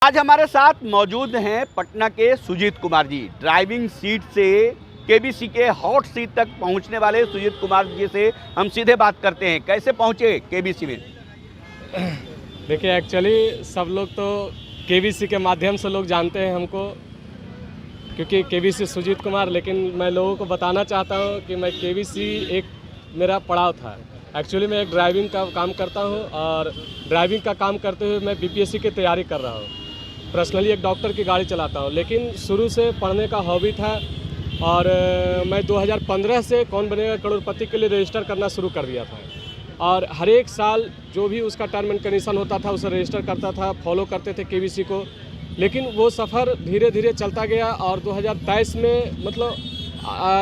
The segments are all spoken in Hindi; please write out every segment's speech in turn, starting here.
आज हमारे साथ मौजूद हैं पटना के सुजीत कुमार जी। ड्राइविंग सीट से केबीसी के हॉट सीट तक पहुंचने वाले सुजीत कुमार जी से हम सीधे बात करते हैं। कैसे पहुंचे केबीसी में? देखिए, एक्चुअली सब लोग तो केबीसी के माध्यम से लोग जानते हैं हमको, क्योंकि केबीसी सुजीत कुमार। लेकिन मैं लोगों को बताना चाहता हूं कि मैं केबीसी एक मेरा पड़ाव था। एक्चुअली मैं एक ड्राइविंग का काम करता हूं और ड्राइविंग का काम करते हुए मैं बीपीएससी की तैयारी कर रहा हूं। पर्सनली एक डॉक्टर की गाड़ी चलाता हूं, लेकिन शुरू से पढ़ने का हॉबी था और मैं 2015 से कौन बनेगा करोड़पति के लिए रजिस्टर करना शुरू कर दिया था। और हर एक साल जो भी उसका टर्म एंड कंडीशन होता था उसे रजिस्टर करता था, फॉलो करते थे केबीसी को। लेकिन वो सफ़र धीरे धीरे चलता गया और 2023 में मतलब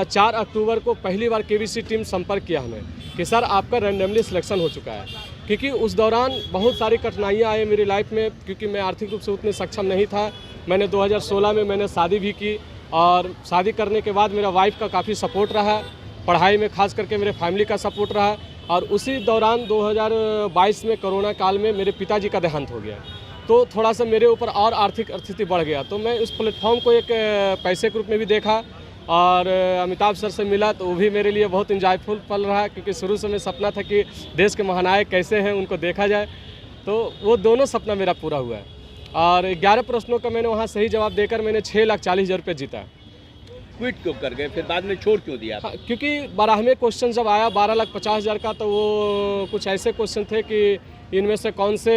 4 अक्टूबर को पहली बार केबीसी टीम संपर्क किया हमें कि सर आपका रैंडमली सिलेक्शन हो चुका है। क्योंकि उस दौरान बहुत सारी कठिनाइयाँ आई मेरी लाइफ में, क्योंकि मैं आर्थिक रूप से उतने सक्षम नहीं था। मैंने 2016 में मैंने शादी भी की और शादी करने के बाद मेरा वाइफ का काफ़ी सपोर्ट रहा, पढ़ाई में खास करके मेरे फैमिली का सपोर्ट रहा। और उसी दौरान 2022 में कोरोना काल में मेरे पिताजी का देहांत हो गया, तो थोड़ा सा मेरे ऊपर और आर्थिक स्थिति बढ़ गया। तो मैं उस प्लेटफॉर्म को एक पैसे के रूप में भी देखा और अमिताभ सर से मिला, तो वो भी मेरे लिए बहुत इंजॉयफुल पल रहा, क्योंकि शुरू से मैं सपना था कि देश के महानायक कैसे हैं उनको देखा जाए। तो वो दोनों सपना मेरा पूरा हुआ है। और 11 प्रश्नों का मैंने वहाँ सही जवाब देकर मैंने 6,40,000 रुपये जीता। क्विट क्यों कर गए फिर? बाद में छोड़ क्यों दिया? हाँ, क्योंकि 12वें क्वेश्चन जब आया 12,50,000 का, तो वो कुछ ऐसे क्वेश्चन थे कि इनमें से कौन से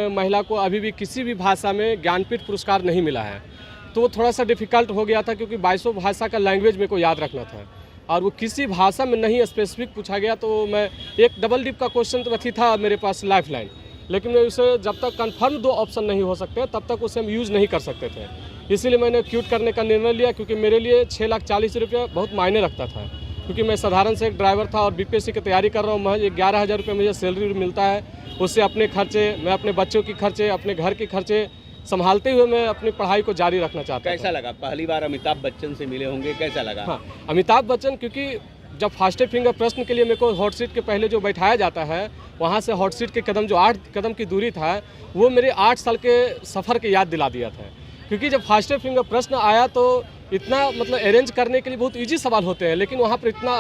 महिला को अभी भी किसी भी भाषा में ज्ञानपीठ पुरस्कार नहीं मिला है। तो वो थोड़ा सा डिफ़िकल्ट हो गया था, क्योंकि 22 भाषा का लैंग्वेज मेरे को याद रखना था और वो किसी भाषा में नहीं स्पेसिफिक पूछा गया। तो मैं एक डबल डिप का क्वेश्चन तो था मेरे पास लाइफ लाइन, लेकिन मैं उसे जब तक कंफर्म 2 ऑप्शन नहीं हो सकते तब तक उसे हम यूज़ नहीं कर सकते थे। इसीलिए मैंने क्विट करने का निर्णय लिया, क्योंकि मेरे लिए 6,40,000 रुपये बहुत मायने रखता था। क्योंकि मैं साधारण से एक ड्राइवर था और बीपीएससी की तैयारी कर रहा हूँ। महज 11,000 रुपये मुझे सैलरी मिलता है, उससे अपने खर्चे, मैं अपने बच्चों की खर्चे, अपने घर के खर्चे संभालते हुए मैं अपनी पढ़ाई को जारी रखना चाहता हूँ। कैसा लगा? पहली बार अमिताभ बच्चन से मिले होंगे, कैसा लगा? हाँ, अमिताभ बच्चन, क्योंकि जब फास्ट फिंगर प्रश्न के लिए मेरे को हॉट सीट के पहले जो बैठाया जाता है, वहाँ से हॉट सीट के कदम जो 8 कदम की दूरी था, वो मेरे 8 साल के सफ़र की याद दिला दिया था। क्योंकि जब फास्ट फिंगर प्रश्न आया तो इतना मतलब अरेंज करने के लिए बहुत इजी सवाल होते हैं, लेकिन वहाँ पर इतना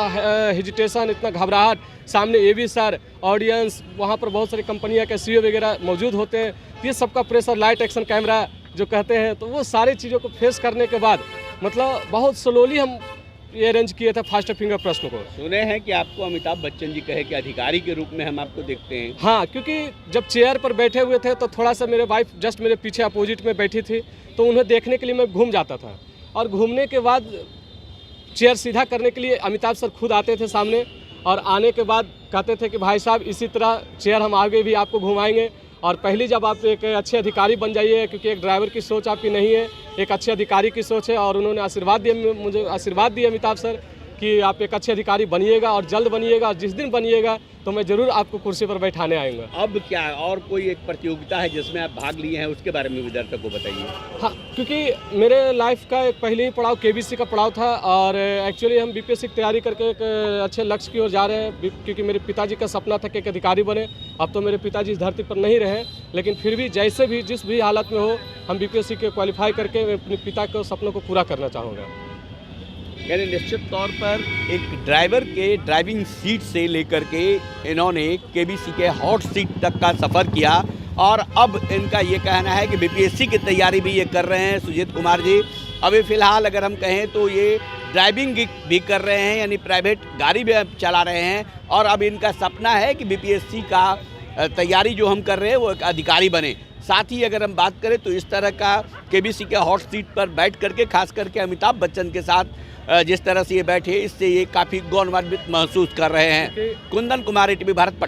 हेजिटेशन, इतना घबराहट, सामने एवी सर, ऑडियंस, वहाँ पर बहुत सारी कंपनियाँ के सीईओ वगैरह मौजूद होते हैं। ये सबका प्रेशर, लाइट एक्शन कैमरा जो कहते हैं, तो वो सारी चीज़ों को फेस करने के बाद मतलब बहुत स्लोली हम ये अरेंज किए थे फास्ट फिंगर प्रश्न को। सुने हैं कि आपको अमिताभ बच्चन जी कहे कि अधिकारी के रूप में हम आपको देखते हैं। हाँ, क्योंकि जब चेयर पर बैठे हुए थे तो थोड़ा सा मेरे वाइफ जस्ट मेरे पीछे अपोजिट में बैठी थी, तो उन्हें देखने के लिए मैं घूम जाता था। और घूमने के बाद चेयर सीधा करने के लिए अमिताभ सर खुद आते थे सामने, और आने के बाद कहते थे कि भाई साहब इसी तरह चेयर हम आगे भी आपको घुमाएंगे, और पहली जब आप एक अच्छे अधिकारी बन जाइए, क्योंकि एक ड्राइवर की सोच आपकी नहीं है, एक अच्छे अधिकारी की सोच है। और उन्होंने आशीर्वाद दिया, मुझे आशीर्वाद दिया अमिताभ सर कि आप एक अच्छे अधिकारी बनिएगा और जल्द बनिएगा, और जिस दिन बनिएगा तो मैं ज़रूर आपको कुर्सी पर बैठाने आऊँगा। अब क्या और कोई एक प्रतियोगिता है जिसमें आप भाग लिए हैं, उसके बारे में भी दर्शक को बताइए। हाँ, क्योंकि मेरे लाइफ का एक पहले ही पड़ाव केबीसी का पड़ाव था, और एक्चुअली हम बीपीएससी की तैयारी करके एक अच्छे लक्ष्य की ओर जा रहे हैं। क्योंकि मेरे पिताजी का सपना था कि एक अधिकारी बने। अब तो मेरे पिताजी इस धरती पर नहीं रहे, लेकिन फिर भी जैसे भी जिस भी हालत में हो, हम बीपीएससी के क्वालिफाई करके मैं अपने पिता के सपनों को पूरा करना चाहूँगा। यानी निश्चित तौर पर एक ड्राइवर के ड्राइविंग सीट से लेकर के इन्होंने केबीसी के हॉट सीट तक का सफ़र किया, और अब इनका ये कहना है कि बीपीएससी की तैयारी भी ये कर रहे हैं सुजीत कुमार जी। अभी फ़िलहाल अगर हम कहें तो ये ड्राइविंग भी कर रहे हैं, यानी प्राइवेट गाड़ी भी चला रहे हैं, और अब इनका सपना है कि बीपीएससी का तैयारी जो हम कर रहे हैं वो एक अधिकारी बने। साथ ही अगर हम बात करें तो इस तरह का केबीसी के हॉट सीट पर बैठ करके, खास करके अमिताभ बच्चन के साथ जिस तरह से ये बैठे, इससे ये काफ़ी गौरवान्वित महसूस कर रहे हैं। कुंदन कुमार, ATV भारत, पटना।